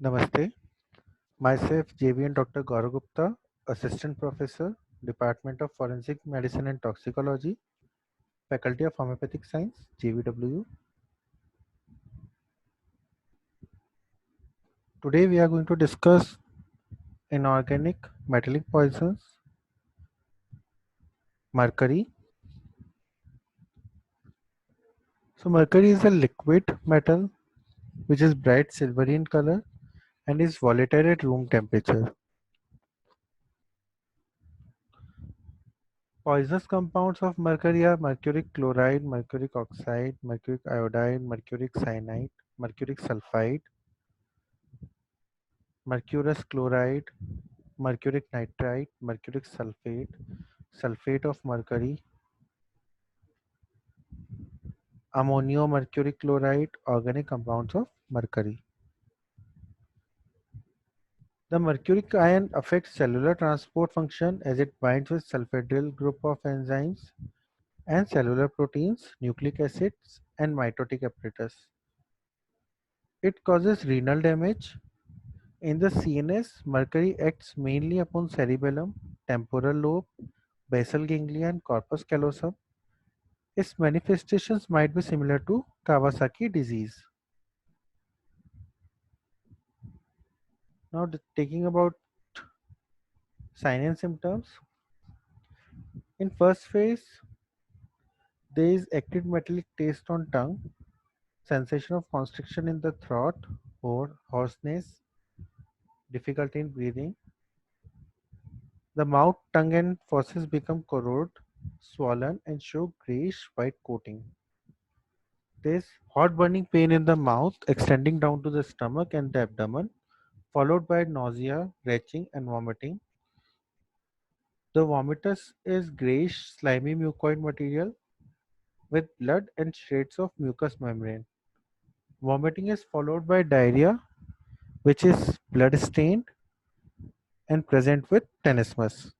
Namaste. Myself, JVN Dr. Gaurav Gupta, Assistant Professor, Department of Forensic Medicine and Toxicology, Faculty of Homeopathic Science, JVW. Today we are going to discuss inorganic metallic poisons, mercury. So mercury is a liquid metal which is bright silvery in color and is volatile at room temperature. Poisonous compounds of mercury are mercuric chloride, mercuric oxide, mercuric iodide, mercuric cyanide, mercuric sulfide, mercurous chloride, mercuric nitride, mercuric sulfate, sulfate of mercury, ammonio-mercuric chloride, organic compounds of mercury. The mercuric ion affects cellular transport function as it binds with sulfadyl group of enzymes and cellular proteins, nucleic acids, and mitotic apparatus. It causes renal damage. In the CNS, mercury acts mainly upon cerebellum, temporal lobe, basal ganglia, and corpus callosum. Its manifestations might be similar to Kawasaki disease. Now, taking about sign and symptoms. In first phase, there is acrid metallic taste on tongue, sensation of constriction in the throat or hoarseness, difficulty in breathing. The mouth, tongue, and fauces become corroded, swollen, and show grayish white coating. There is hot burning pain in the mouth extending down to the stomach and the abdomen, followed by nausea, retching, and vomiting. The vomitus is grayish, slimy mucoid material with blood and shreds of mucous membrane. Vomiting is followed by diarrhea, which is blood stained and present with tenesmus.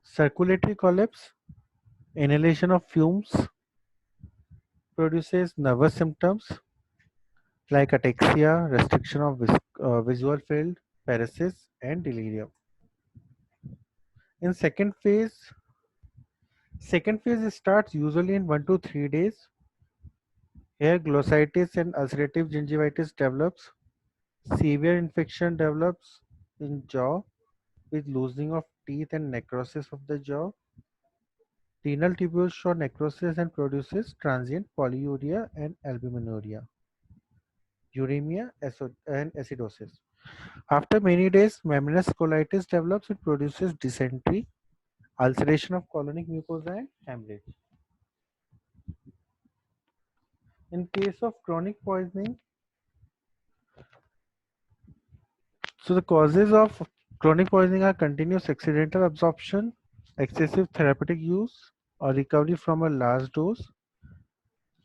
Circulatory collapse, inhalation of fumes produces nervous symptoms like ataxia, restriction of visual field, paresis, and delirium. In second phase starts usually in 1 to 3 days. Here glossitis and ulcerative gingivitis develops. Severe infection develops in jaw with loosening of teeth and necrosis of the jaw. Renal tubules show necrosis and produces transient polyuria and albuminuria, uremia, and acidosis. After many days, membranous colitis develops. It produces dysentery, ulceration of colonic mucosa, and hemorrhage. In case of chronic poisoning, so the causes of chronic poisoning are continuous accidental absorption, excessive therapeutic use, or recovery from a large dose,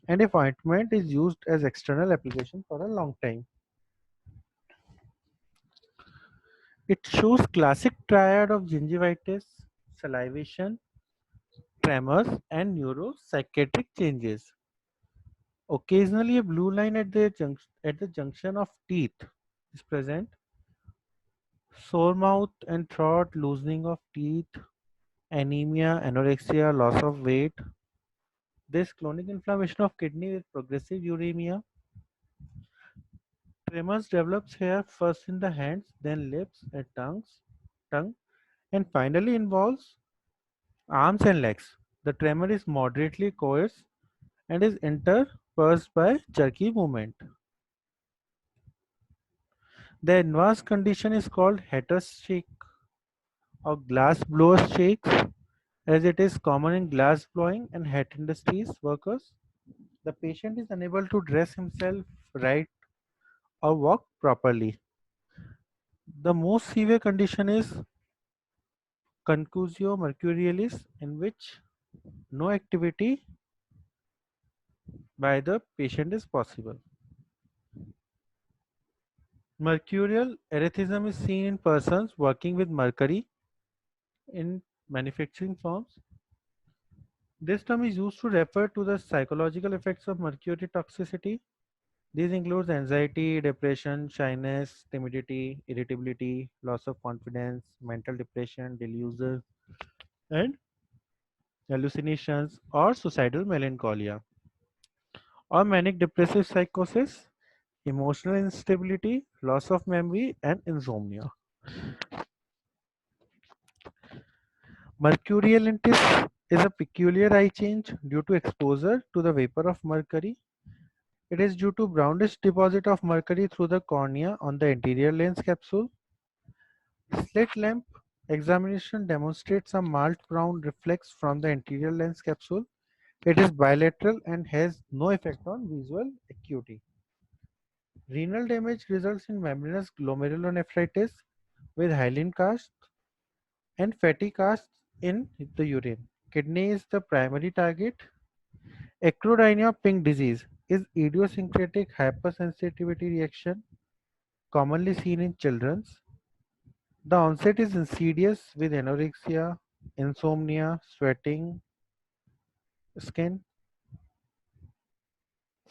and if ointment is used as external application for a long time. It shows classic triad of gingivitis, salivation, tremors, and neuropsychiatric changes. Occasionally, a blue line at the junction of teeth is present. Sore mouth and throat, loosening of teeth, anemia, anorexia, loss of weight. This chronic inflammation of kidney with progressive uremia. Tremors develops here first in the hands, then lips and tongue, and finally involves arms and legs. The tremor is moderately coarse and is interspersed by jerky movement. The advanced condition is called Hatter's shake or glass blower shakes, as it is common in glass blowing and hat industries workers. The patient is unable to dress himself right or walk properly. The most severe condition is concussio mercurialis, in which no activity by the patient is possible. Mercurial erethism is seen in persons working with mercury in manufacturing firms. This term is used to refer to the psychological effects of mercury toxicity. These include anxiety, depression, shyness, timidity, irritability, loss of confidence, mental depression, delusions, and hallucinations, or suicidal melancholia, or manic depressive psychosis, emotional instability, loss of memory, and insomnia. Mercurialintis is a peculiar eye change due to exposure to the vapor of mercury. It is due to brownish deposit of mercury through the cornea on the anterior lens capsule. Slit lamp examination demonstrates a malt brown reflex from the anterior lens capsule. It is bilateral and has no effect on visual acuity. Renal damage results in membranous glomerulonephritis with hyaline cast and fatty casts in the urine. Kidney is the primary target. Acrodynia pink disease is idiosyncratic hypersensitivity reaction commonly seen in children. The onset is insidious with anorexia, insomnia, sweating, skin,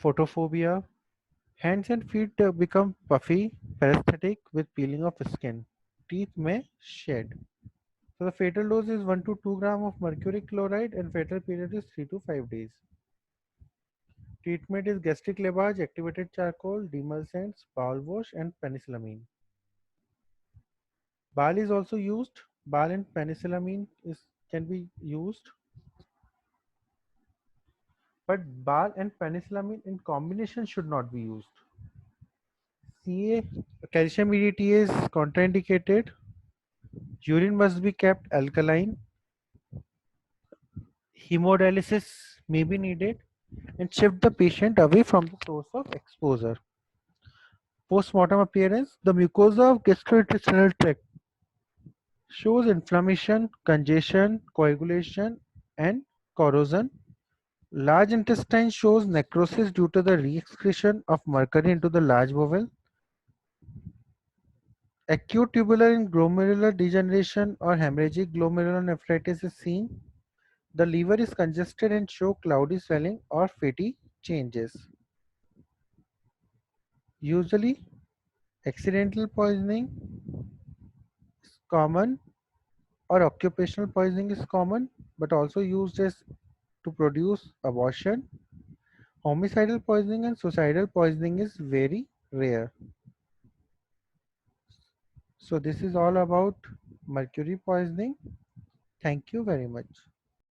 photophobia. Hands and feet become puffy, paresthetic with peeling of skin. Teeth may shed. So the fatal dose is 1 to 2 gram of mercury chloride and fatal period is 3 to 5 days. Treatment is gastric lavage, activated charcoal, demulcents, bowel wash and penicillamine. Bal is also used. Bal and penicillamine can be used, but bal and penicillamine in combination should not be used. CA calcium EDTA is contraindicated. Urine must be kept alkaline. Hemodialysis may be needed and shift the patient away from the source of exposure. Postmortem appearance: the mucosa of gastrointestinal tract shows inflammation, congestion, coagulation, and corrosion. Large intestine shows necrosis due to the re-excretion of mercury into the large bowel. Acute tubular and glomerular degeneration or hemorrhagic glomerulonephritis is seen. The liver is congested and show cloudy swelling or fatty changes. Usually, accidental poisoning is common or occupational poisoning is common, but also used as to produce abortion. Homicidal poisoning and suicidal poisoning is very rare. So this is all about mercury poisoning. Thank you very much.